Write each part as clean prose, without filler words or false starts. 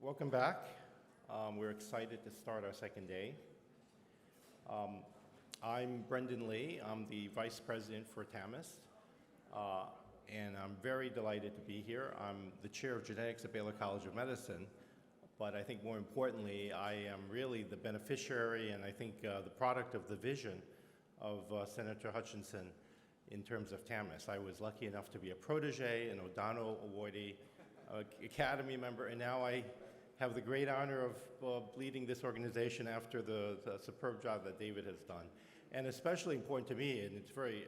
Welcome back. We're excited to start our second day. I'm Brendan Lee. I'm the Vice President for TAMEST, and I'm very delighted to be here. I'm the Chair of Genetics at Baylor College of Medicine, but I think more importantly, I am really the beneficiary and I think the product of the vision of Senator Hutchinson in terms of TAMEST. I was lucky enough to be a protege, an O'Donnell awardee, Academy member, and now I have the great honor of leading this organization after the superb job that David has done. And especially important to me, and it's very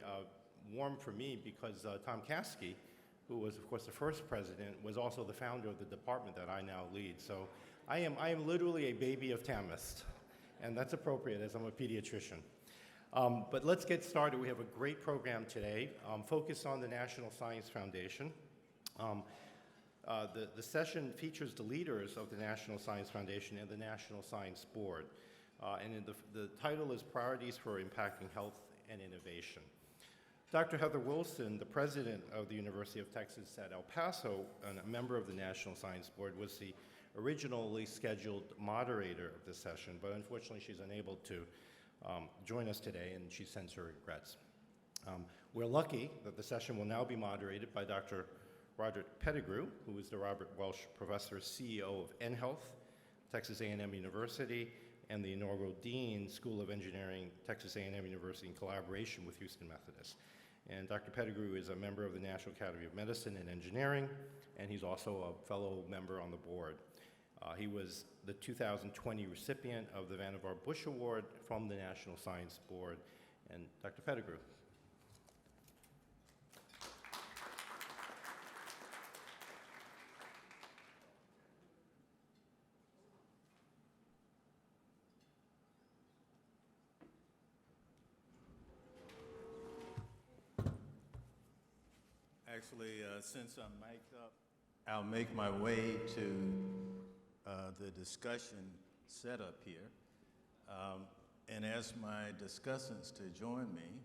warm for me because Tom Caskey, who was of course the first president, was also the founder of the department that I now lead. So I am literally a baby of TAMEST, and that's appropriate as I'm a pediatrician. But let's get started. We have a great program today, focused on the National Science Foundation. The session features the leaders of the National Science Foundation and the National Science Board. And the title is Priorities for Impacting Health and Innovation. Dr. Heather Wilson, the president of the University of Texas at El Paso and a member of the National Science Board, was the originally scheduled moderator of this session, but unfortunately she's unable to join us today, and she sends her regrets. We're lucky that the session will now be moderated by Dr. Roderic Pettigrew, who is the Robert Welsh Professor, CEO of NHealth, Texas A&M University, and the inaugural Dean, School of Engineering, Texas A&M University, in collaboration with Houston Methodist. And Dr. Pettigrew is a member of the National Academy of Medicine and Engineering, and he's also a fellow member on the board. He was the 2020 recipient of the Vannevar Bush Award from the National Science Board. And Dr. Pettigrew. Actually, since I'm mic'd up, I'll make my way to the discussion setup here and ask my discussants to join me.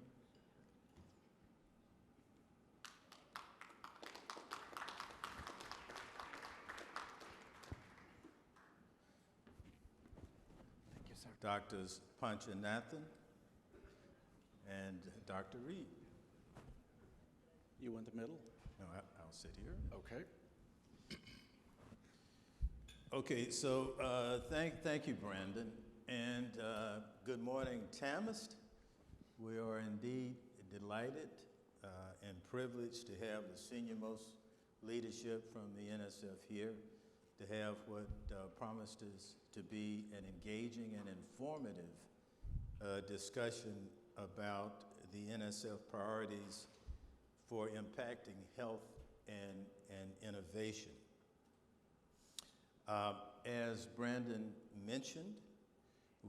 Thank you, sir. Drs. Panchanathan and Dr. Reed. You want the middle? No, I'll sit here. Okay. Okay, so thank you, Brandon, and good morning, TAMEST. We are indeed delighted and privileged to have the senior-most leadership from the NSF here, to have what promises to be an engaging and informative discussion about the NSF priorities for impacting health and innovation. As Brandon mentioned,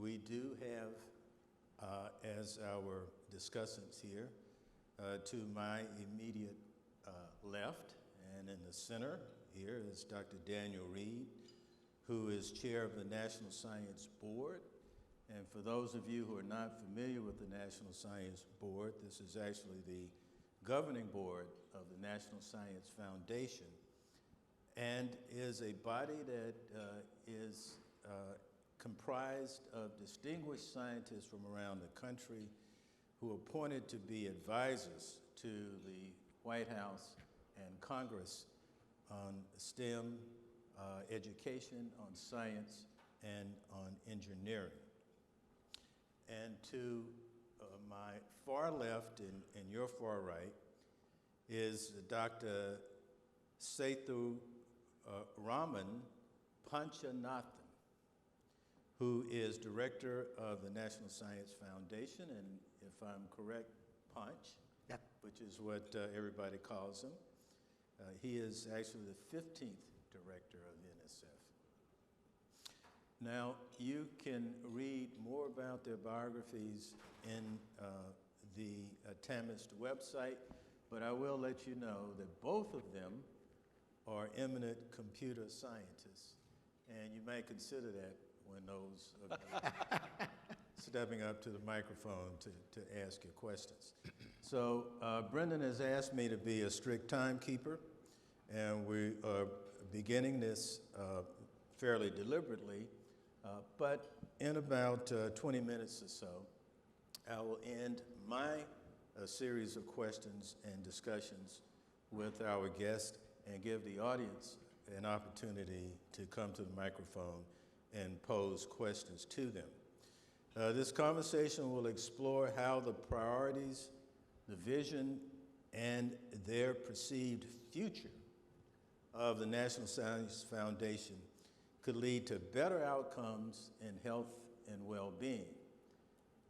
we do have, as our discussants here, to my immediate left and in the center here is Dr. Daniel Reed, who is chair of the National Science Board. And for those of you who are not familiar with the National Science Board, this is actually the governing board of the National Science Foundation, and is a body that is comprised of distinguished scientists from around the country who are appointed to be advisors to the White House and Congress on STEM education, on science, and on engineering. And to my far left and your far right is Dr. Sethuraman Panchanathan, who is director of the National Science Foundation, and if I'm correct, Punch, Yep. which is what everybody calls him. He is actually the 15th director of NSF. Now, you can read more about their biographies in the TAMEST website, but I will let you know that both of them are eminent computer scientists, and you may consider that when those of you stepping up to the microphone to ask your questions. So Brendan has asked me to be a strict timekeeper, and we are beginning this fairly deliberately, but in about 20 minutes or so, I will end my series of questions and discussions with our guest and give the audience an opportunity to come to the microphone and pose questions to them. This conversation will explore how the priorities, the vision, and their perceived future of the National Science Foundation could lead to better outcomes in health and well-being.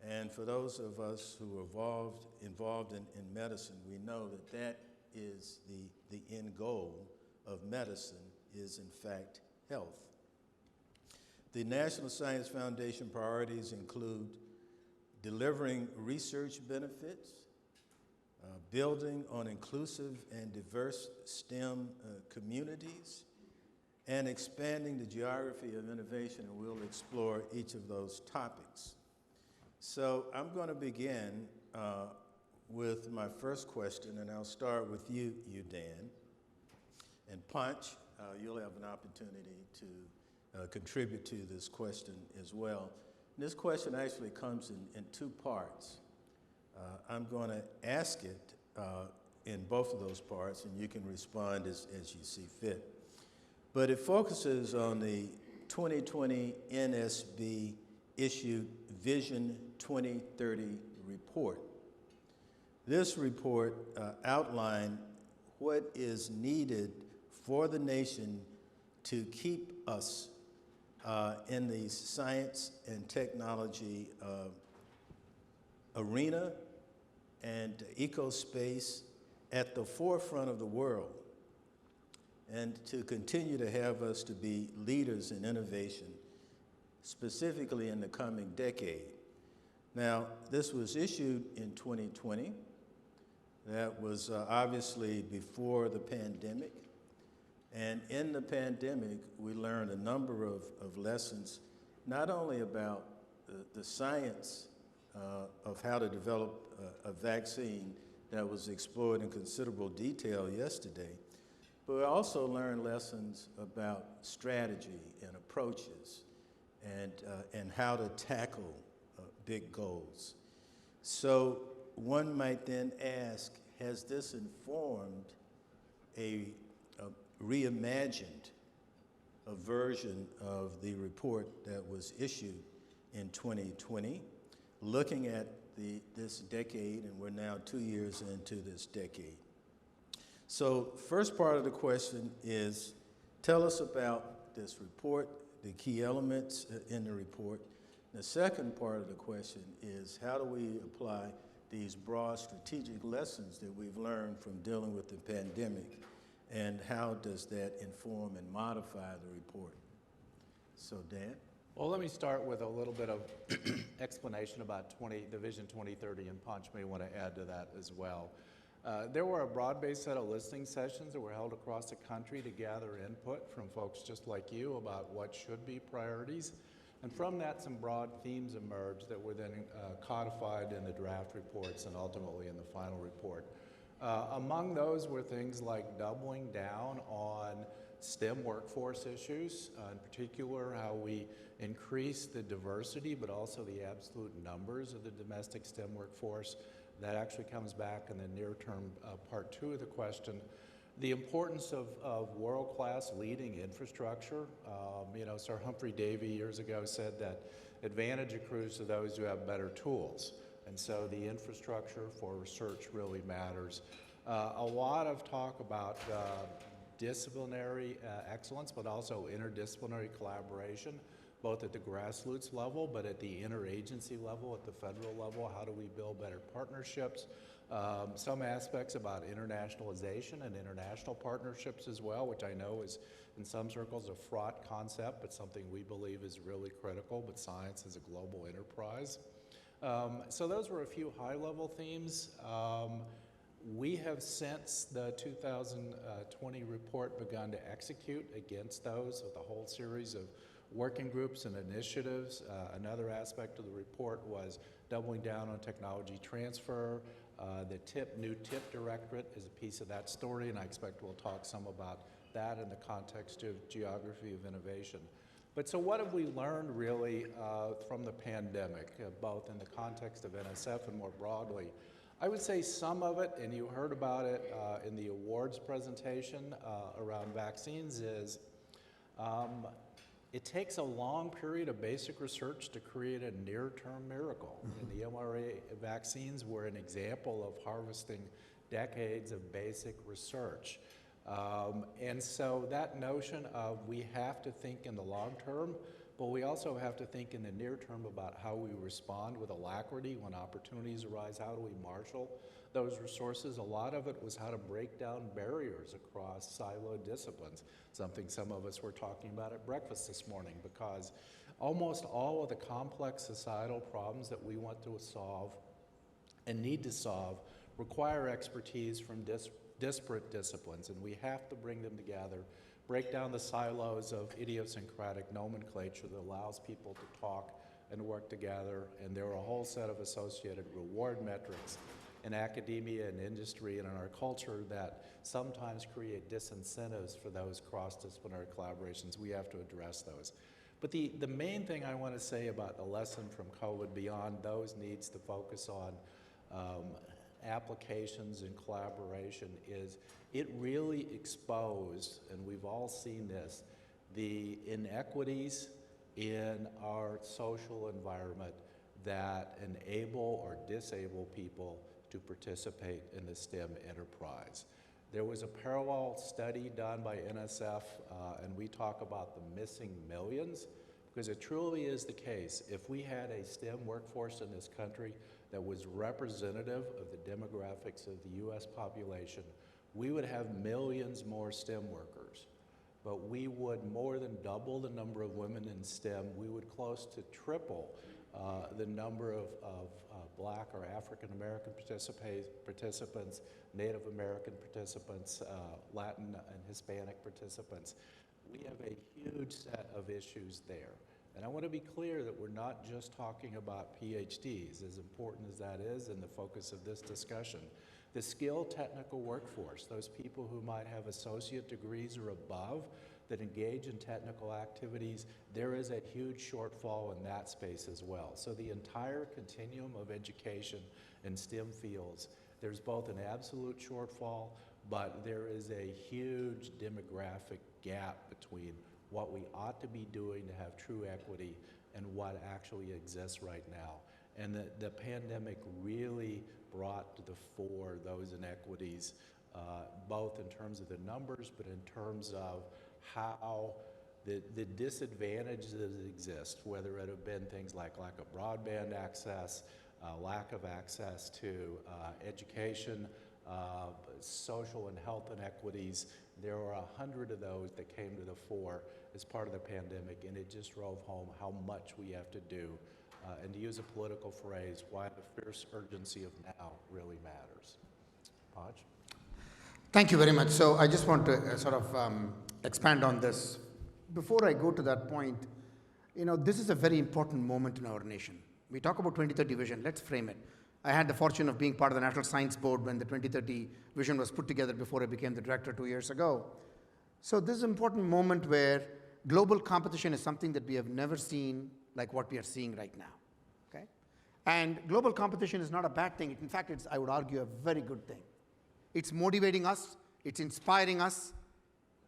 And for those of us who are involved in medicine, we know that that is the end goal of medicine is, in fact, health. The National Science Foundation priorities include delivering research benefits, building on inclusive and diverse STEM communities, and expanding the geography of innovation, and we'll explore each of those topics. So I'm going to begin with my first question, and I'll start with you, Dan. And Panch, you'll have an opportunity to contribute to this question as well. And this question actually comes in two parts. I'm going to ask it in both of those parts, and you can respond as you see fit. But it focuses on the 2020 NSB issued Vision 2030 report. This report outlined what is needed for the nation to keep us in the science and technology arena and ecospace at the forefront of the world, and to continue to have us to be leaders in innovation, specifically in the coming decade. Now, this was issued in 2020. That was obviously before the pandemic. And in the pandemic, we learned a number of lessons, not only about the science of how to develop a vaccine that was explored in considerable detail yesterday, but we also learned lessons about strategy and approaches and how to tackle big goals. So one might then ask, has this informed a reimagined version of the report that was issued in 2020, looking at this decade, and we're now 2 years into this decade? So first part of the question is, tell us about this report, the key elements in the report. The second part of the question is, how do we apply these broad strategic lessons that we've learned from dealing with the pandemic, and how does that inform and modify the report? So, Dan? Well, let me start with a little bit of explanation about the Vision 2030, and Panch may want to add to that as well. There were a broad-based set of listening sessions that were held across the country to gather input from folks just like you about what should be priorities. And from that, some broad themes emerged that were then codified in the draft reports and ultimately in the final report. Among those were things like doubling down on STEM workforce issues, in particular how we increase the diversity but also the absolute numbers of the domestic STEM workforce. That actually comes back in the near-term part two of the question. The importance of world-class leading infrastructure. Sir Humphrey Davy years ago said that advantage accrues to those who have better tools. And so the infrastructure for research really matters. A lot of talk about disciplinary excellence, but also interdisciplinary collaboration, both at the grassroots level, but at the interagency level, at the federal level. How do we build better partnerships? Some aspects about internationalization and international partnerships as well, which I know is in some circles a fraught concept, but something we believe is really critical, but science is a global enterprise. So those were a few high-level themes. We have since the 2020 report begun to execute against those with a whole series of working groups and initiatives. Another aspect of the report was doubling down on technology transfer. The new TIP Directorate is a piece of that story, and I expect we'll talk some about that in the context of geography of innovation. But so what have we learned really from the pandemic, both in the context of NSF and more broadly? I would say some of it, and you heard about it in the awards presentation around vaccines, is it takes a long period of basic research to create a near-term miracle. And the mRNA vaccines were an example of harvesting decades of basic research. And so that notion of we have to think in the long term, but we also have to think in the near term about how we respond with alacrity when opportunities arise. How do we marshal those resources? A lot of it was how to break down barriers across siloed disciplines, something some of us were talking about at breakfast this morning, because almost all of the complex societal problems that we want to solve and need to solve require expertise from disparate disciplines, and we have to bring them together, break down the silos of idiosyncratic nomenclature that allows people to talk and work together. And there are a whole set of associated reward metrics in academia and industry and in our culture that sometimes create disincentives for those cross-disciplinary collaborations. We have to address those. But the main thing I want to say about the lesson from COVID beyond those needs to focus on applications and collaboration is it really exposed, and we've all seen this, the inequities in our social environment that enable or disable people to participate in the STEM enterprise. There was a parallel study done by NSF, and we talk about the missing millions, because it truly is the case. If we had a STEM workforce in this country that was representative of the demographics of the US population, we would have millions more STEM workers. But we would more than double the number of women in STEM. We would close to triple the number of Black or African American participants, Native American participants, Latin and Hispanic participants. We have a huge set of issues there. And I want to be clear that we're not just talking about PhDs, as important as that is in the focus of this discussion. The skilled technical workforce, those people who might have associate degrees or above that engage in technical activities, there is a huge shortfall in that space as well. So the entire continuum of education in STEM fields, there's both an absolute shortfall, but there is a huge demographic gap between what we ought to be doing to have true equity and what actually exists right now. And the pandemic really brought to the fore those inequities, both in terms of the numbers, but in terms of how the disadvantages that exist, whether it have been things like lack of broadband access, lack of access to education, social and health inequities. There were 100 of those that came to the fore as part of the pandemic, and it just drove home how much we have to do. And to use a political phrase, why the fierce urgency of now really matters. Paj? Thank you very much. So I just want to sort of expand on this. Before I go to that point, this is a very important moment in our nation. We talk about 2030 vision, let's frame it. I had the fortune of being part of the National Science Board when the 2030 vision was put together before I became the director 2 years ago. So this is an important moment where global competition is something that we have never seen like what we are seeing right now, okay? And global competition is not a bad thing. In fact, it's, I would argue, a very good thing. It's motivating us, it's inspiring us,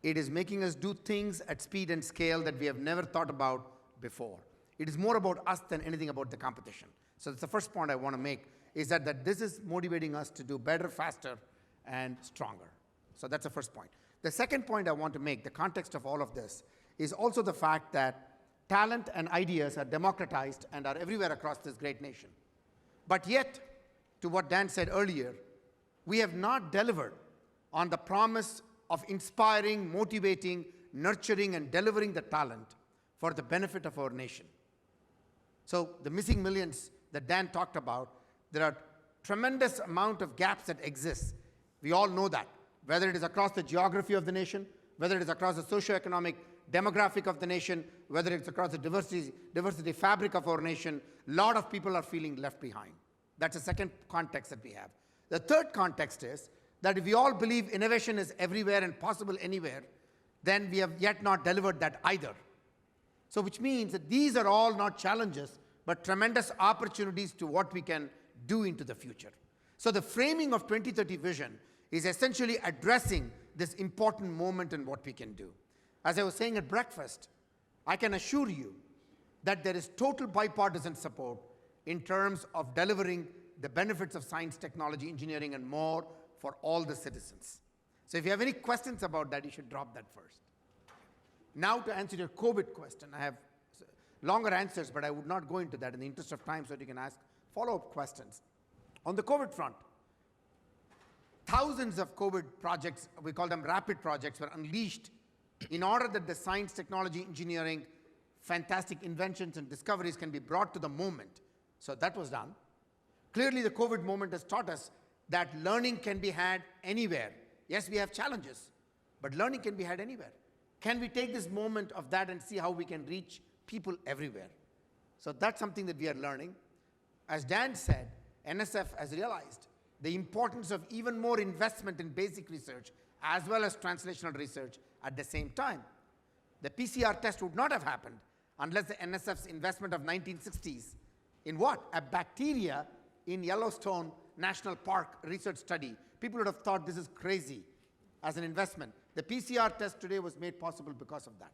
it is making us do things at speed and scale that we have never thought about before. It is more about us than anything about the competition. So that's the first point I want to make, is that this is motivating us to do better, faster, and stronger. So that's the first point. The second point I want to make, the context of all of this, is also the fact that talent and ideas are democratized and are everywhere across this great nation. But yet, to what Dan said earlier, we have not delivered on the promise of inspiring, motivating, nurturing, and delivering the talent for the benefit of our nation. So the missing millions that Dan talked about, there are tremendous amount of gaps that exist. We all know that, whether it is across the geography of the nation, whether it is across the socioeconomic demographic of the nation, whether it's across the diversity fabric of our nation, a lot of people are feeling left behind. That's the second context that we have. The third context is that if we all believe innovation is everywhere and possible anywhere, then we have yet not delivered that either. So which means that these are all not challenges, but tremendous opportunities to what we can do into the future. So the framing of 2030 vision is essentially addressing this important moment in what we can do. As I was saying at breakfast, I can assure you that there is total bipartisan support in terms of delivering the benefits of science, technology, engineering, and more for all the citizens. So if you have any questions about that, you should drop that first. Now to answer your COVID question, I have longer answers, but I would not go into that in the interest of time so that you can ask follow-up questions. On the COVID front, thousands of COVID projects, we call them rapid projects, were unleashed in order that the science, technology, engineering, fantastic inventions and discoveries can be brought to the moment. So that was done. Clearly, the COVID moment has taught us that learning can be had anywhere. Yes, we have challenges, but learning can be had anywhere. Can we take this moment of that and see how we can reach people everywhere? So that's something that we are learning. As Dan said, NSF has realized the importance of even more investment in basic research as well as translational research at the same time. The PCR test would not have happened unless the NSF's investment of 1960s in what? A bacteria in Yellowstone National Park research study. People would have thought this is crazy as an investment. The PCR test today was made possible because of that.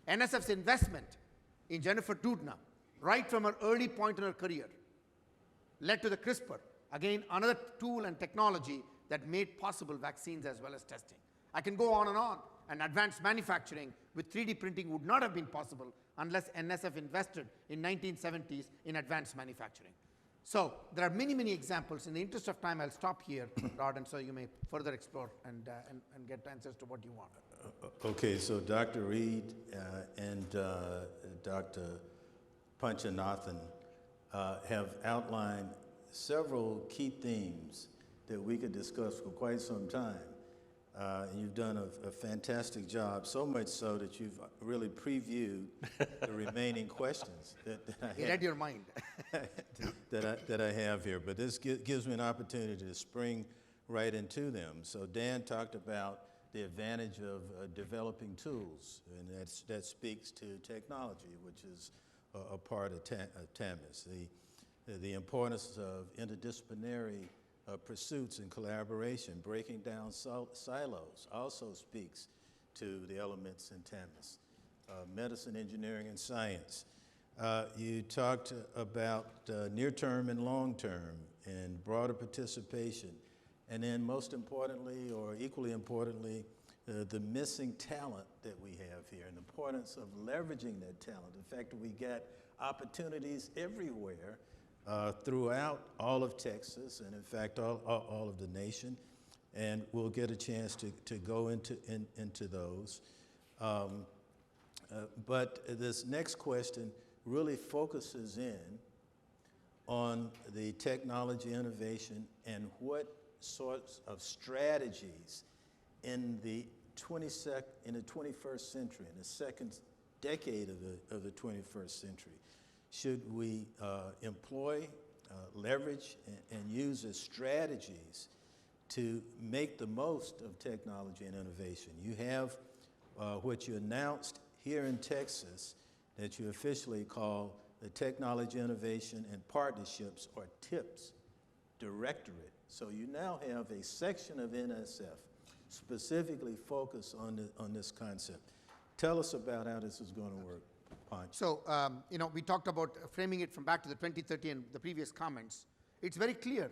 NSF's investment in Jennifer Doudna, right from her early point in her career, led to the CRISPR, again, another tool and technology that made possible vaccines as well as testing. I can go on, and advanced manufacturing with 3D printing would not have been possible unless NSF invested in 1970s in advanced manufacturing. So there are many, many examples. In the interest of time, I'll stop here, Rod, and so you may further explore and get answers to what you want. Okay, so Dr. Reed and Dr. Panchanathan have outlined several key themes that we could discuss for quite some time. And you've done a fantastic job, so much so that you've really previewed the remaining questions that I have. You read your mind. that I have here. But this gives me an opportunity to spring right into them. So Dan talked about the advantage of developing tools, and that speaks to technology, which is a part of TAMEST. The importance of interdisciplinary pursuits and collaboration, breaking down silos, also speaks to the elements in TAMEST. Medicine, engineering, and science. You talked about near-term and long-term and broader participation. And then most importantly, or equally importantly, the missing talent that we have here and the importance of leveraging that talent. The fact that we get opportunities everywhere throughout all of Texas and in fact all of the nation. And we'll get a chance to go into those. But this next question really focuses in on the technology innovation and what sorts of strategies in the 21st century, in the second decade of the 21st century, should we employ, leverage, and use as strategies to make the most of technology and innovation. You have what you announced here in Texas that you officially call the Technology Innovation and Partnerships, or TIPS, Directorate. So you now have a section of NSF specifically focused on this concept. Tell us about how this is going to work, Panch. So, we talked about framing it from back to the 2030 and the previous comments. It's very clear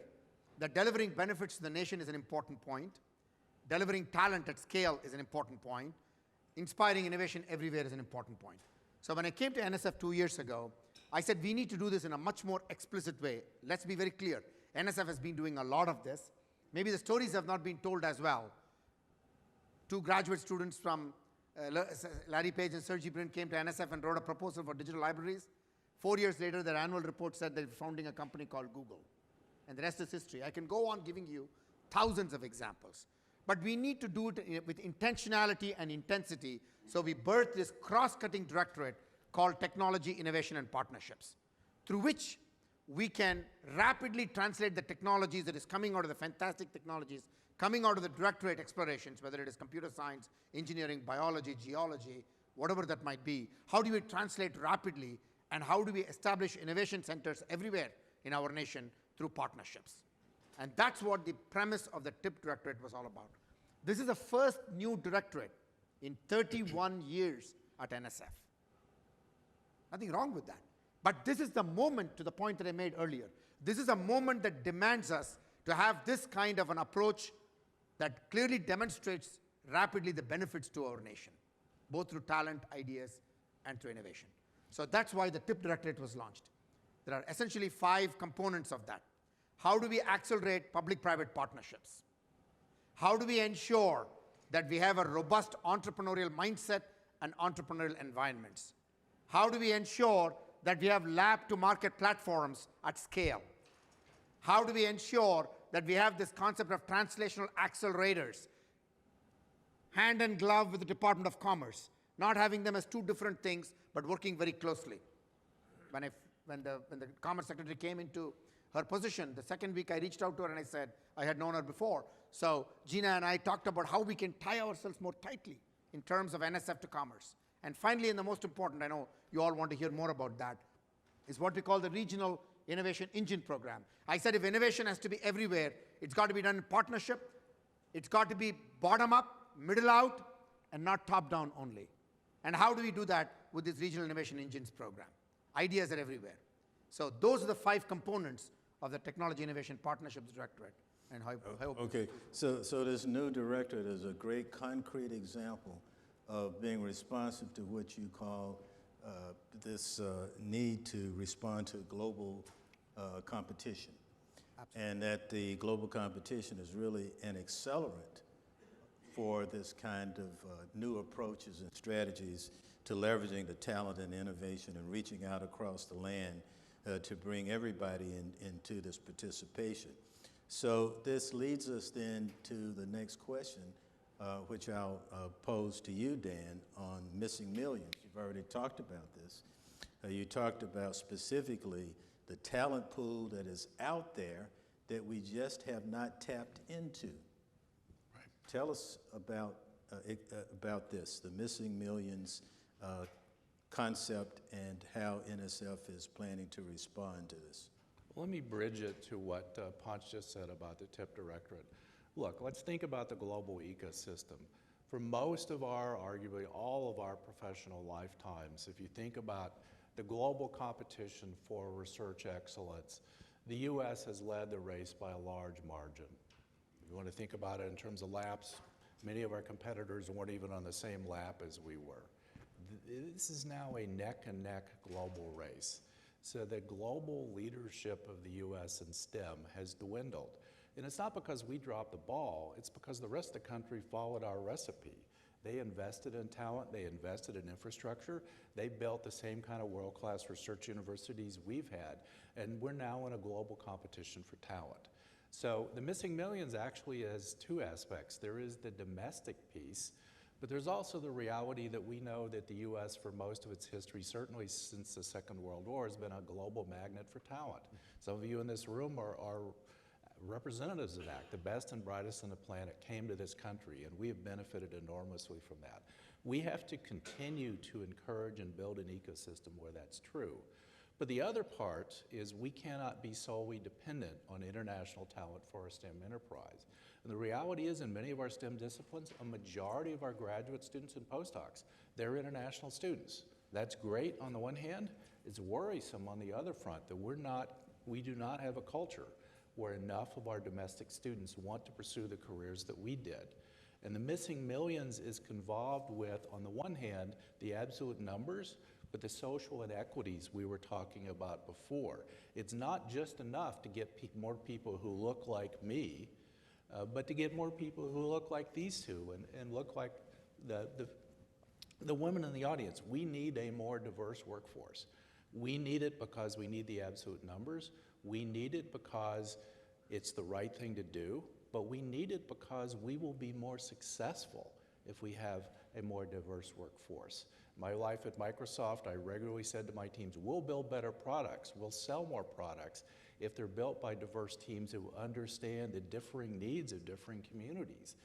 that delivering benefits to the nation is an important point. Delivering talent at scale is an important point. Inspiring innovation everywhere is an important point. So when I came to NSF 2 years ago, I said we need to do this in a much more explicit way. Let's be very clear. NSF has been doing a lot of this. Maybe the stories have not been told as well. 2 graduate students from Larry Page and Sergey Brin came to NSF and wrote a proposal for digital libraries. 4 years later, their annual report said they're founding a company called Google. And the rest is history. I can go on giving you thousands of examples. But we need to do it with intentionality and intensity. So we birthed this cross-cutting directorate called Technology, Innovation, and Partnerships, through which we can rapidly translate the technologies that is coming out of the fantastic technologies coming out of the Directorate explorations, whether it is computer science, engineering, biology, geology, whatever that might be, how do we translate rapidly, and how do we establish innovation centers everywhere in our nation through partnerships? And that's what the premise of the TIP Directorate was all about. This is the first new directorate in 31 years at NSF. Nothing wrong with that. But this is the moment, to the point that I made earlier, this is a moment that demands us to have this kind of an approach that clearly demonstrates rapidly the benefits to our nation, both through talent, ideas, and through innovation. So that's why the TIP Directorate was launched. There are essentially 5 components of that. How do we accelerate public-private partnerships? How do we ensure that we have a robust entrepreneurial mindset and entrepreneurial environments? How do we ensure that we have lab-to-market platforms at scale? How do we ensure that we have this concept of translational accelerators, hand in glove with the Department of Commerce, not having them as 2 different things, but working very closely? When the Commerce Secretary came into her position, the second week I reached out to her and I said, I had known her before. So Gina and I talked about how we can tie ourselves more tightly in terms of NSF to commerce. And finally, and the most important, I know you all want to hear more about that, is what we call the Regional Innovation Engine Program. I said if innovation has to be everywhere, it's got to be done in partnership, it's got to be bottom up, middle out, and not top down only. And how do we do that with this Regional Innovation Engines Program? Ideas are everywhere. So those are the 5 components of the Technology Innovation Partnerships Directorate. And I hope Okay, so this new directorate is a great concrete example of being responsive to what you call this need to respond to global competition. Absolutely. And that the global competition is really an accelerant for this kind of new approaches and strategies to leveraging the talent and innovation and reaching out across the land to bring everybody into this participation. So this leads us then to the next question, which I'll pose to you, Dan, on missing millions. You've already talked about this. You talked about specifically the talent pool that is out there that we just have not tapped into. Right. Tell us about this, the missing millions concept, and how NSF is planning to respond to this. Let me bridge it to what Panch just said about the TIP Directorate. Look, let's think about the global ecosystem. For most of our, arguably all of our professional lifetimes, if you think about the global competition for research excellence, the U.S. has led the race by a large margin. If you want to think about it in terms of laps, many of our competitors weren't even on the same lap as we were. This is now a neck-and-neck global race. So the global leadership of the U.S. in STEM has dwindled. And it's not because we dropped the ball, it's because the rest of the country followed our recipe. They invested in talent, they invested in infrastructure, they built the same kind of world-class research universities we've had, and we're now in a global competition for talent. So the missing millions actually has 2 aspects. There is the domestic piece, but there's also the reality that we know that the U.S. for most of its history, certainly since the Second World War, has been a global magnet for talent. Some of you in this room are representatives of that. The best and brightest on the planet came to this country, and we have benefited enormously from that. We have to continue to encourage and build an ecosystem where that's true. But the other part is we cannot be solely dependent on international talent for our STEM enterprise. And the reality is, in many of our STEM disciplines, a majority of our graduate students and postdocs, they're international students. That's great on the one hand. It's worrisome on the other front that we do not have a culture where enough of our domestic students want to pursue the careers that we did. And the missing millions is involved with, on the one hand, the absolute numbers, but the social inequities we were talking about before. It's not just enough to get more people who look like me, but to get more people who look like these 2 and look like the women in the audience. We need a more diverse workforce. We need it because we need the absolute numbers. We need it because it's the right thing to do, but we need it because we will be more successful if we have a more diverse workforce. My life at Microsoft, I regularly said to my teams, we'll build better products, we'll sell more products if they're built by diverse teams who understand the differing needs of differing communities.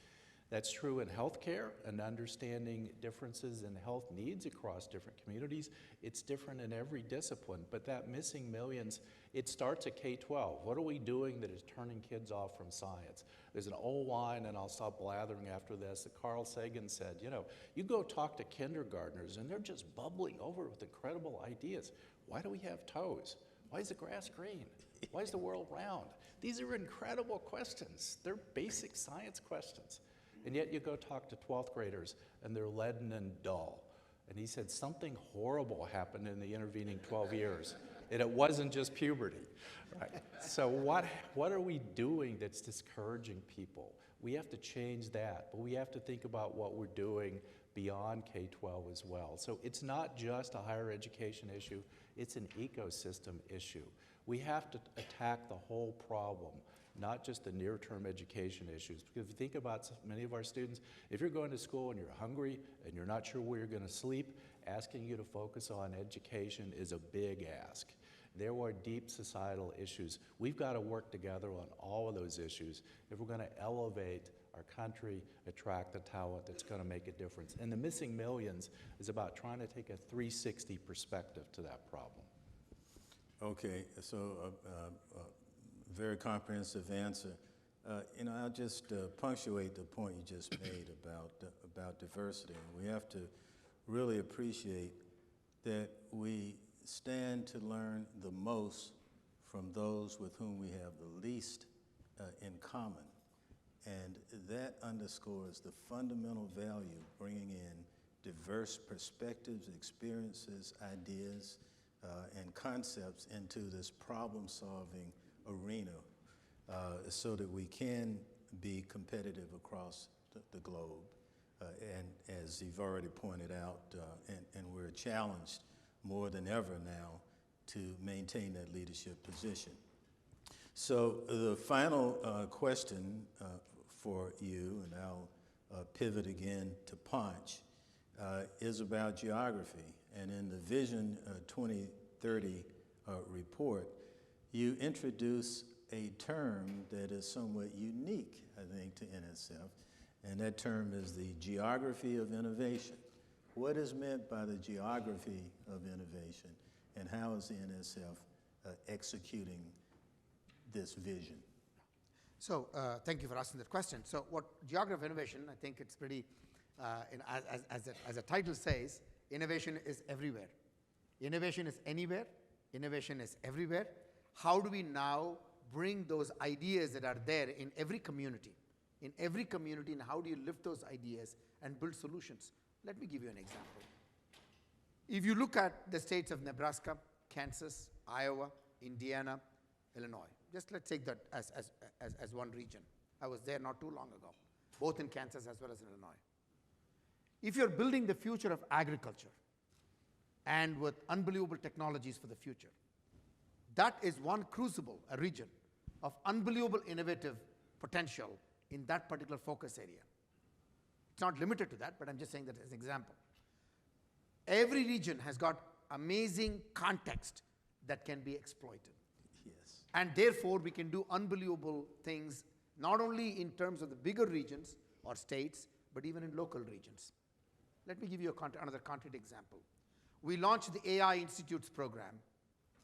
That's true in healthcare and understanding differences in health needs across different communities. It's different in every discipline, but that missing millions, it starts at K-12. What are we doing that is turning kids off from science? There's an old line, and I'll stop blathering after this, that Carl Sagan said, you know, you go talk to kindergartners and they're just bubbling over with incredible ideas. Why do we have toes? Why is the grass green? Why is the world round? These are incredible questions. They're basic science questions. And yet you go talk to 12th graders and they're leaden and dull. And he said something horrible happened in the intervening 12 years. And it wasn't just puberty, right? So what are we doing that's discouraging people? We have to change that, but we have to think about what we're doing beyond K-12 as well. So it's not just a higher education issue, it's an ecosystem issue. We have to attack the whole problem, not just the near-term education issues. Because if you think about many of our students, if you're going to school and you're hungry and you're not sure where you're going to sleep, asking you to focus on education is a big ask. There are deep societal issues. We've got to work together on all of those issues if we're going to elevate our country, attract the talent that's going to make a difference. And the missing millions is about trying to take a 360 perspective to that problem. Okay, so very comprehensive answer. You know, I'll just punctuate the point you just made about diversity. We have to really appreciate that we stand to learn the most from those with whom we have the least in common. And that underscores the fundamental value of bringing in diverse perspectives, experiences, ideas, and concepts into this problem-solving arena so that we can be competitive across the globe. And as you've already pointed out, and we're challenged more than ever now to maintain that leadership position. So the final question for you, and I'll pivot again to Punch, is about geography. And in the Vision 2030 report, you introduce a term that is somewhat unique, I think, to NSF, and that term is the geography of innovation. What is meant by the geography of innovation, and how is the NSF executing this vision? So thank you for asking that question. So what geography of innovation, I think it's pretty, as the title says, innovation is everywhere. Innovation is anywhere. Innovation is everywhere. How do we now bring those ideas that are there in every community? In every community, and how do you lift those ideas and build solutions? Let me give you an example. If you look at the states of Nebraska, Kansas, Iowa, Indiana, Illinois, just let's take that as one region. I was there not too long ago, both in Kansas as well as in Illinois. If you're building the future of agriculture and with unbelievable technologies for the future, that is one crucible, a region of unbelievable innovative potential in that particular focus area. It's not limited to that, but I'm just saying that as an example. Every region has got amazing context that can be exploited. Yes. And therefore, we can do unbelievable things, not only in terms of the bigger regions or states, but even in local regions. Let me give you another concrete example. We launched the AI Institutes program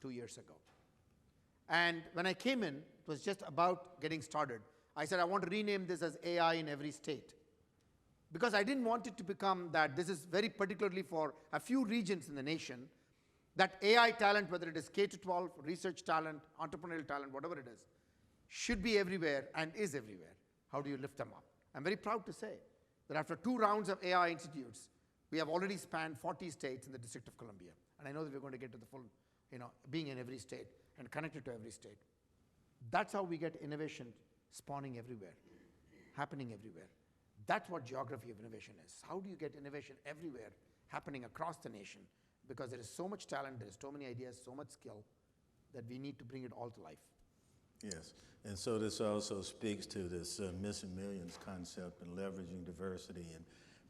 2 years ago. And when I came in, it was just about getting started. I said, I want to rename this as AI in every state. Because I didn't want it to become that this is very particularly for a few regions in the nation, that AI talent, whether it is K-12, research talent, entrepreneurial talent, whatever it is, should be everywhere and is everywhere. How do you lift them up? I'm very proud to say that after 2 rounds of AI institutes, we have already spanned 40 states in the District of Columbia. And I know that we're going to get to the full, being in every state and connected to every state. That's how we get innovation spawning everywhere, happening everywhere. That's what geography of innovation is. How do you get innovation everywhere, happening across the nation? Because there is so much talent, there is so many ideas, so much skill, that we need to bring it all to life. Yes, and so this also speaks to this missing millions concept and leveraging diversity and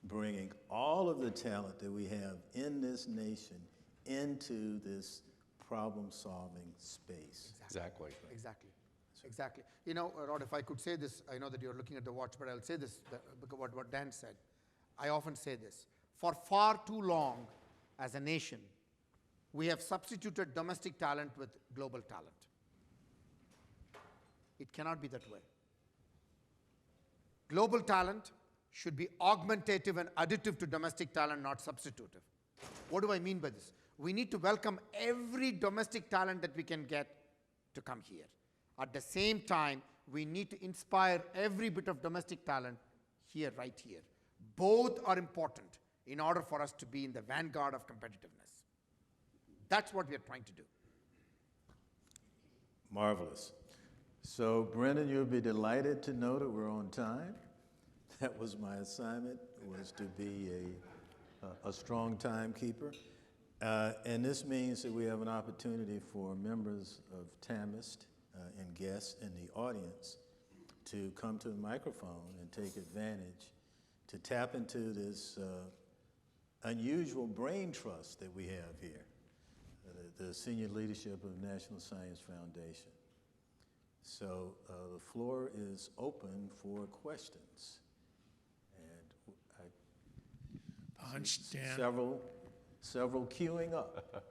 bringing all of the talent that we have in this nation into this problem-solving space. Exactly. Exactly. Exactly. You know, Rod, if I could say this, I know that you're looking at the watch, but I'll say this, because what Dan said. I often say this. For far too long, as a nation, we have substituted domestic talent with global talent. It cannot be that way. Global talent should be augmentative and additive to domestic talent, not substitutive. What do I mean by this? We need to welcome every domestic talent that we can get to come here. At the same time, we need to inspire every bit of domestic talent here, right here. Both are important in order for us to be in the vanguard of competitiveness. That's what we are trying to do. Marvelous. So, Brendan, you'll be delighted to know that we're on time. That was my assignment, was to be a strong timekeeper. And this means that we have an opportunity for members of TAMEST and guests in the audience to come to the microphone and take advantage, to tap into this unusual brain trust that we have here, the senior leadership of National Science Foundation. So the floor is open for questions. And Punch, Dan. several queuing up.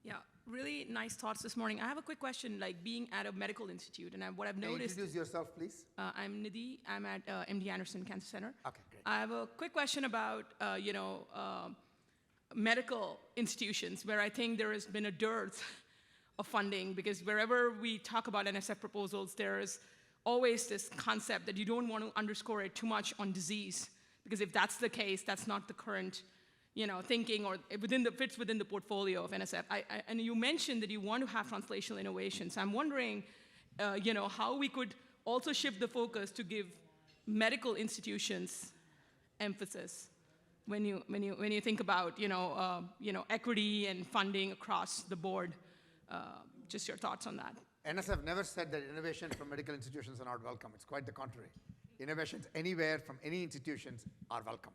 Yeah, really nice thoughts this morning. I have a quick question, like being at a medical institute, and what I've Can you noticed. introduce yourself, please? I'm Nidhi. I'm at MD Anderson Cancer Center. Okay, great. I have a quick question about, medical institutions, where I think there has been a dearth of funding, because wherever we talk about NSF proposals, there is always this concept that you don't want to underscore it too much on disease, because if that's the case, that's not the current, thinking, or fits within the portfolio of NSF. And you mentioned that you want to have translational innovation, so I'm wondering, how we could also shift the focus to give medical institutions emphasis when you think about equity and funding across the board. Just your thoughts on that. NSF never said that innovation from medical institutions are not welcome. It's quite the contrary. Innovations anywhere from any institutions are welcome.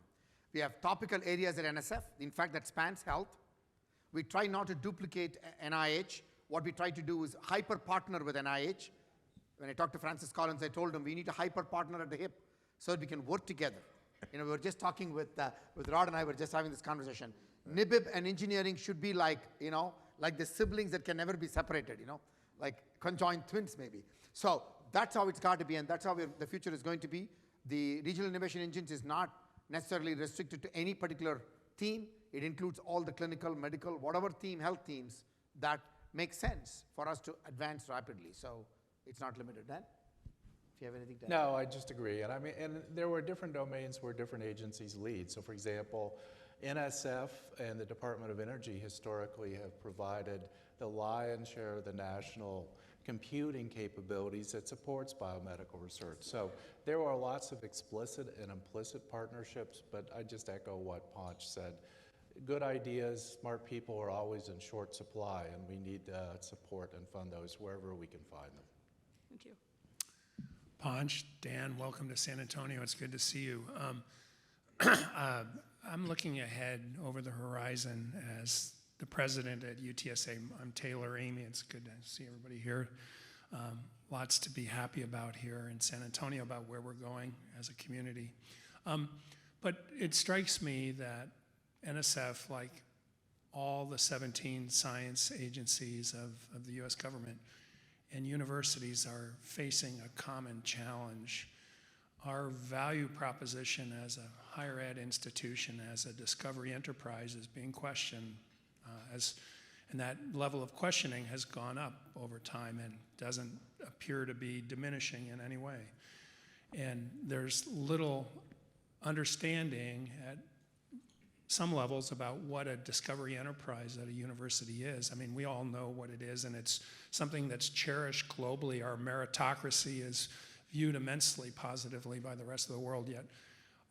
We have topical areas at NSF, in fact, that spans health. We try not to duplicate NIH. What we try to do is hyper-partner with NIH. When I talked to Francis Collins, I told him we need to hyper-partner at the hip so that we can work together. We were just talking with Rod, and I were just having this conversation. NIBIB and engineering should be like the siblings that can never be separated, like conjoined twins maybe. So that's how it's got to be, and that's how the future is going to be. The regional innovation engines is not necessarily restricted to any particular theme. It includes all the clinical, medical, whatever theme, health themes that make sense for us to advance rapidly. So it's not limited. Dan, if you have anything to add? No, I just agree. And and there were different domains where different agencies lead. So for example, NSF and the Department of Energy historically have provided the lion's share of the national computing capabilities that supports biomedical research. So there are lots of explicit and implicit partnerships, but I just echo what Panch said. Good ideas, smart people are always in short supply, and we need to support and fund those wherever we can find them. Thank you. Ponch, Dan, welcome to San Antonio. It's good to see you. I'm looking ahead over the horizon as the president at UTSA. I'm Taylor Amy. It's good to see everybody here. Lots to be happy about here in San Antonio about where we're going as a community. But it strikes me that NSF, like all the 17 science agencies of the US government and universities, are facing a common challenge. Our value proposition as a higher ed institution, as a discovery enterprise, is being questioned, and that level of questioning has gone up over time and doesn't appear to be diminishing in any way. And there's little understanding at some levels about what a discovery enterprise at a university is. I mean, we all know what it is, and it's something that's cherished globally. Our meritocracy is viewed immensely positively by the rest of the world, yet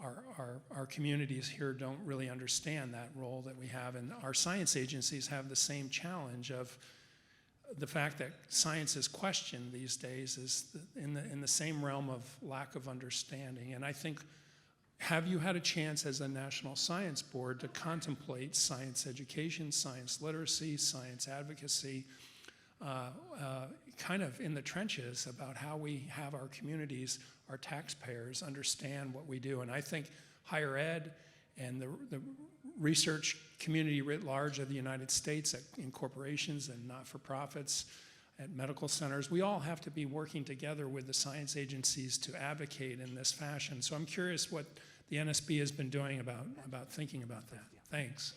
our communities here don't really understand that role that we have. And our science agencies have the same challenge of the fact that science is questioned these days is in the same realm of lack of understanding. And I think have you had a chance as a National Science Board to contemplate science education, science literacy, science advocacy, kind of in the trenches about how we have our communities, our taxpayers understand what we do? And I think higher ed and the research community writ large of the United States, in corporations and not-for-profits, at medical centers, we all have to be working together with the science agencies to advocate in this fashion. So I'm curious what the NSB has been doing about thinking about that. Thanks.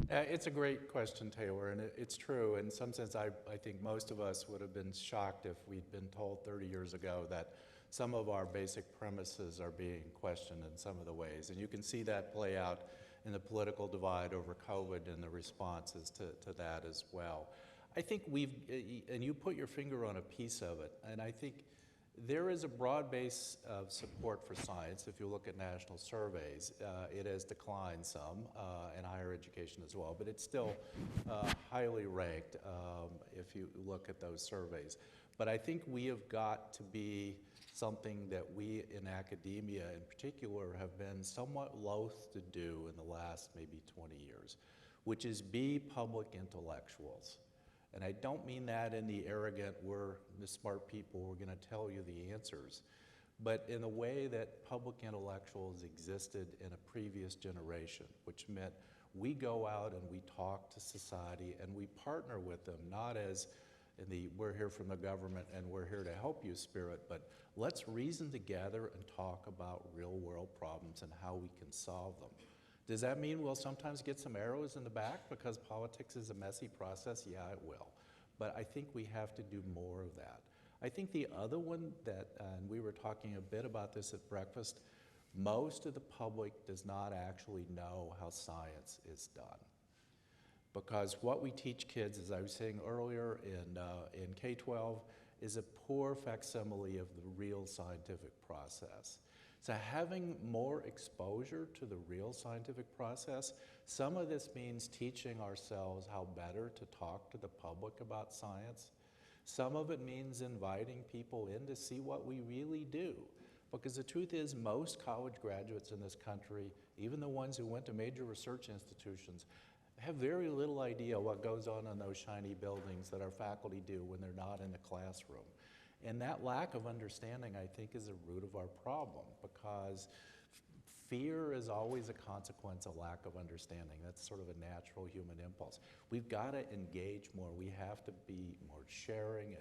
It's a great question, Taylor, and it's true. In some sense, I think most of us would have been shocked if we'd been told 30 years ago that some of our basic premises are being questioned in some of the ways. And you can see that play out in the political divide over COVID and the responses to that as well. I think and you put your finger on a piece of it, and I think there is a broad base of support for science. If you look at national surveys, it has declined some in higher education as well, but it's still highly ranked if you look at those surveys. But I think we have got to be something that we in academia in particular have been somewhat loath to do in the last maybe 20 years, which is be public intellectuals. And I don't mean that in the arrogant, we're the smart people, we're going to tell you the answers, but in the way that public intellectuals existed in a previous generation, which meant we go out and we talk to society and we partner with them, not as in the we're here from the government and we're here to help you spirit, but let's reason together and talk about real world problems and how we can solve them. Does that mean we'll sometimes get some arrows in the back because politics is a messy process? Yeah, it will. But I think we have to do more of that. I think the other one that, and we were talking a bit about this at breakfast, most of the public does not actually know how science is done. Because what we teach kids, as I was saying earlier in K-12, is a poor facsimile of the real scientific process. So having more exposure to the real scientific process, some of this means teaching ourselves how better to talk to the public about science. Some of it means inviting people in to see what we really do. Because the truth is, most college graduates in this country, even the ones who went to major research institutions, have very little idea what goes on in those shiny buildings that our faculty do when they're not in the classroom. And that lack of understanding, I think, is the root of our problem, because fear is always a consequence of lack of understanding. That's sort of a natural human impulse. We've got to engage more. We have to be more sharing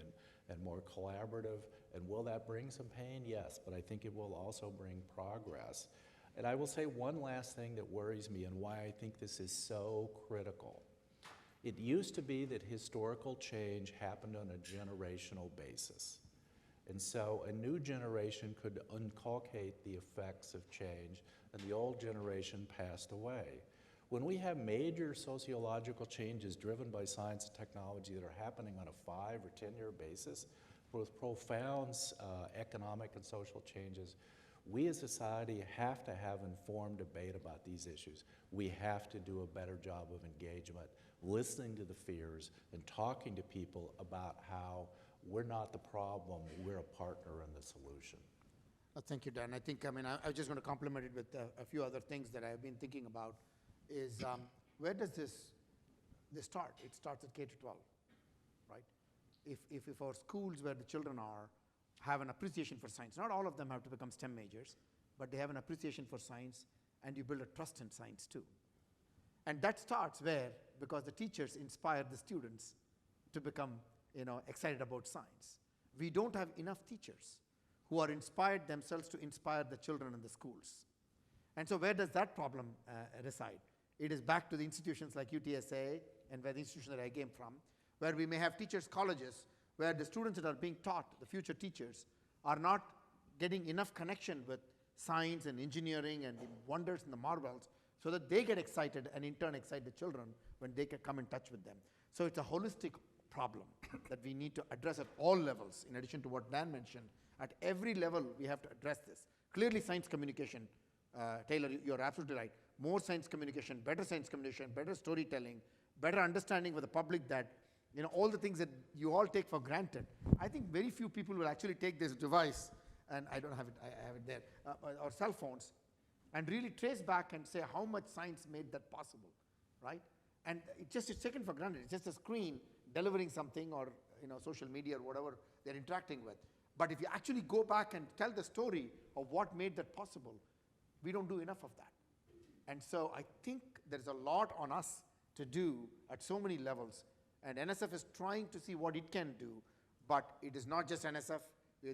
and more collaborative. And will that bring some pain? Yes, but I think it will also bring progress. And I will say one last thing that worries me and why I think this is so critical. It used to be that historical change happened on a generational basis. And so a new generation could inculcate the effects of change, and the old generation passed away. When we have major sociological changes driven by science and technology that are happening on a 5 or 10-year basis, with profound economic and social changes, we as a society have to have informed debate about these issues. We have to do a better job of engagement, listening to the fears, and talking to people about how we're not the problem, we're a partner in the solution. Thank you, Dan. I think, I was just going to complement it with a few other things that I've been thinking about is where does this start? It starts at K-12, right? If our schools where the children are have an appreciation for science, not all of them have to become STEM majors, but they have an appreciation for science, and you build a trust in science too. And that starts where, because the teachers inspire the students to become excited about science. We don't have enough teachers who are inspired themselves to inspire the children in the schools. And so where does that problem reside? It is back to the institutions like UTSA and where the institution that I came from, where we may have teachers' colleges, where the students that are being taught, the future teachers, are not getting enough connection with science and engineering and the wonders and the marvels so that they get excited and in turn excite the children when they can come in touch with them. So it's a holistic problem that we need to address at all levels, in addition to what Dan mentioned. At every level, we have to address this. Clearly, science communication, Taylor, you're absolutely right. More science communication, better storytelling, better understanding with the public that, all the things that you all take for granted. I think very few people will actually take this device, and I don't have it, I have it there, or cell phones, and really trace back and say how much science made that possible, right? And it's taken for granted. It's just a screen delivering something, or social media or whatever they're interacting with. But if you actually go back and tell the story of what made that possible, we don't do enough of that. And so I think there's a lot on us to do at so many levels. And NSF is trying to see what it can do, but it is not just NSF.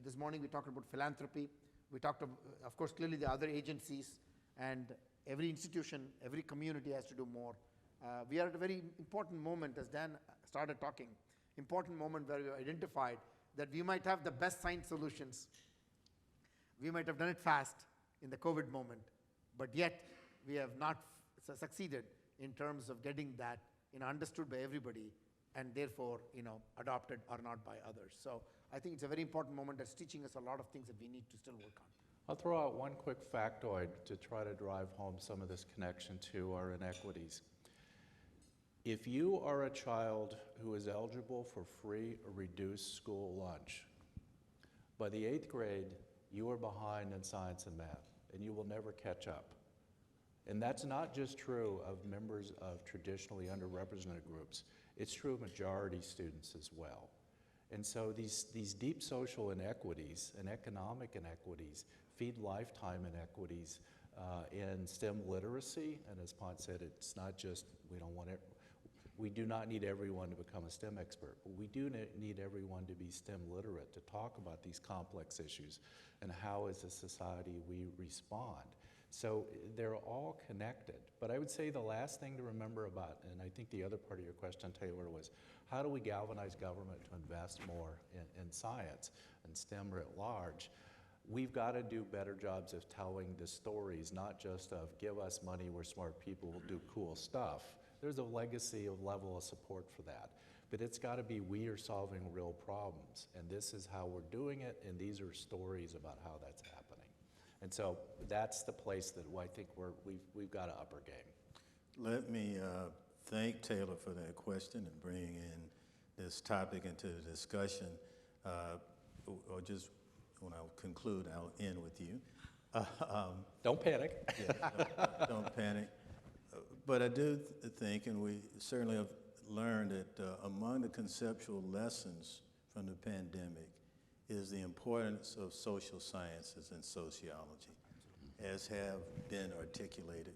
This morning we talked about philanthropy. We talked, of course, clearly the other agencies, and every institution, every community has to do more. We are at a very important moment, as Dan started talking, important moment where we identified that we might have the best science solutions. We might have done it fast in the COVID moment, but yet we have not succeeded in terms of getting that understood by everybody, and therefore adopted or not by others. So I think it's a very important moment that's teaching us a lot of things that we need to still work on. I'll throw out one quick factoid to try to drive home some of this connection to our inequities. If you are a child who is eligible for free or reduced school lunch, by the 8th grade, you are behind in science and math, and you will never catch up. And that's not just true of members of traditionally underrepresented groups. It's true of majority students as well. And so these deep social inequities and economic inequities feed lifetime inequities in STEM literacy. And as Ponch said, it's not just, we do not need everyone to become a STEM expert, but we do need everyone to be STEM literate to talk about these complex issues and how as a society we respond. So they're all connected. But I would say the last thing to remember about, and I think the other part of your question, Taylor, was how do we galvanize government to invest more in science and STEM writ large? We've got to do better jobs of telling the stories, not just of give us money, we're smart people, we'll do cool stuff. There's a legacy of level of support for that. But it's got to be we are solving real problems, and this is how we're doing it, and these are stories about how that's happening. And so that's the place that I think we've got to up our game. Let me thank Taylor for that question and bringing in this topic into the discussion. Or just when I conclude, I'll end with you. Don't panic. Yeah, don't panic. But I do think, and we certainly have learned that among the conceptual lessons from the pandemic is the importance of social sciences and sociology, as have been articulated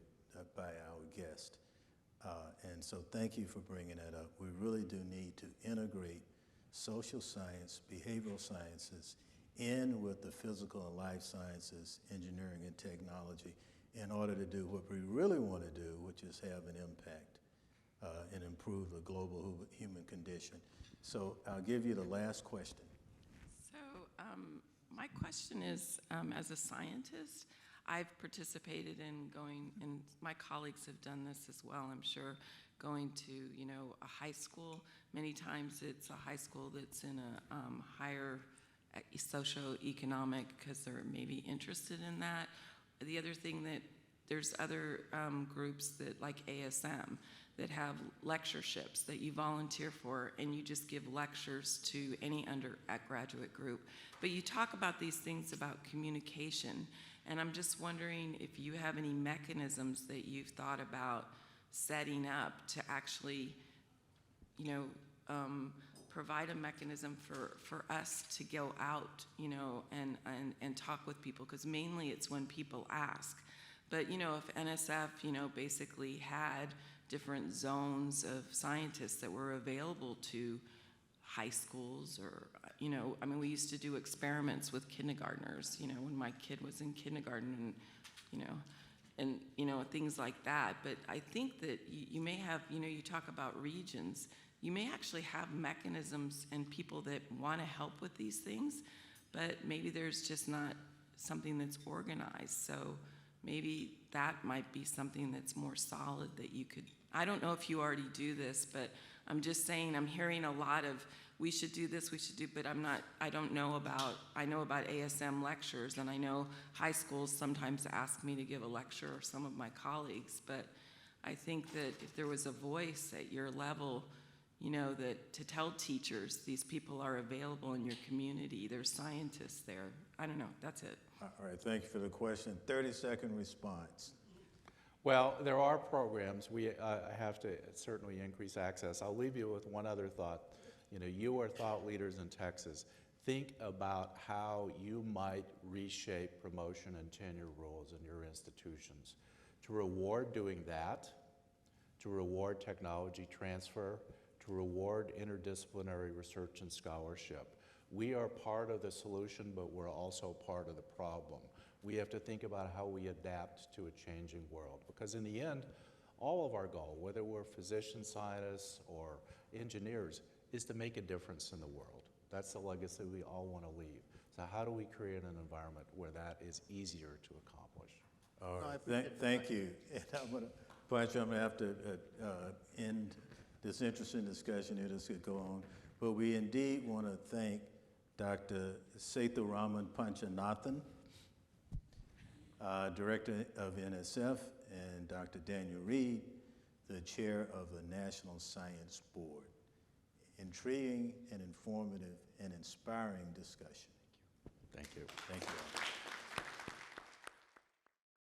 by our guest. And so thank you for bringing that up. We really do need to integrate social science, behavioral sciences, in with the physical and life sciences, engineering and technology, in order to do what we really want to do, which is have an impact and improve the global human condition. So I'll give you the last question. So my question is, as a scientist, I've participated in going, and my colleagues have done this as well, I'm sure, going to, a high school. Many times it's a high school that's in a higher socioeconomic, because they're maybe interested in that. The other thing that there's other groups that, like ASM, that have lectureships that you volunteer for, and you just give lectures to any undergraduate group. But you talk about these things about communication, and I'm just wondering if you have any mechanisms that you've thought about setting up to actually, provide a mechanism for us to go out, and talk with people, because mainly it's when people ask. But, if NSF, basically had different zones of scientists that were available to high schools, or, we used to do experiments with kindergartners, when my kid was in kindergarten, and, things like that. But I think that you may have, you talk about regions, you may actually have mechanisms and people that want to help with these things, but maybe there's just not something that's organized. So maybe that might be something that's more solid that you could, I don't know if you already do this, but I'm just saying, I'm hearing a lot of, we should do this, we should do, but I know about ASM lectures, and I know high schools sometimes ask me to give a lecture, or some of my colleagues, but I think that if there was a voice at your level you know, that to tell teachers these people are available in your community. There's scientists there. I don't know. That's it. All right, thank you for the question. 30-second response. Well, there are programs. We have to certainly increase access. I'll leave you with one other thought. You know, you are thought leaders in Texas. Think about how you might reshape promotion and tenure rules in your institutions to reward doing that, to reward technology transfer, to reward interdisciplinary research and scholarship. We are part of the solution, but we're also part of the problem. We have to think about how we adapt to a changing world, because in the end, all of our goal, whether we're physicians, scientists, or engineers, is to make a difference in the world. That's the legacy we all want to leave. So how do we create an environment where that is easier to accomplish? All No, I right, appreciate thank you. And I'm going to have to end this interesting discussion here. This could go on. But we indeed want to thank Dr. Sethuraman Panchanathan, Director of NSF, and Dr. Daniel Reed, the Chair of the National Science Board. Intriguing and informative and inspiring discussion. Thank you. Thank you all.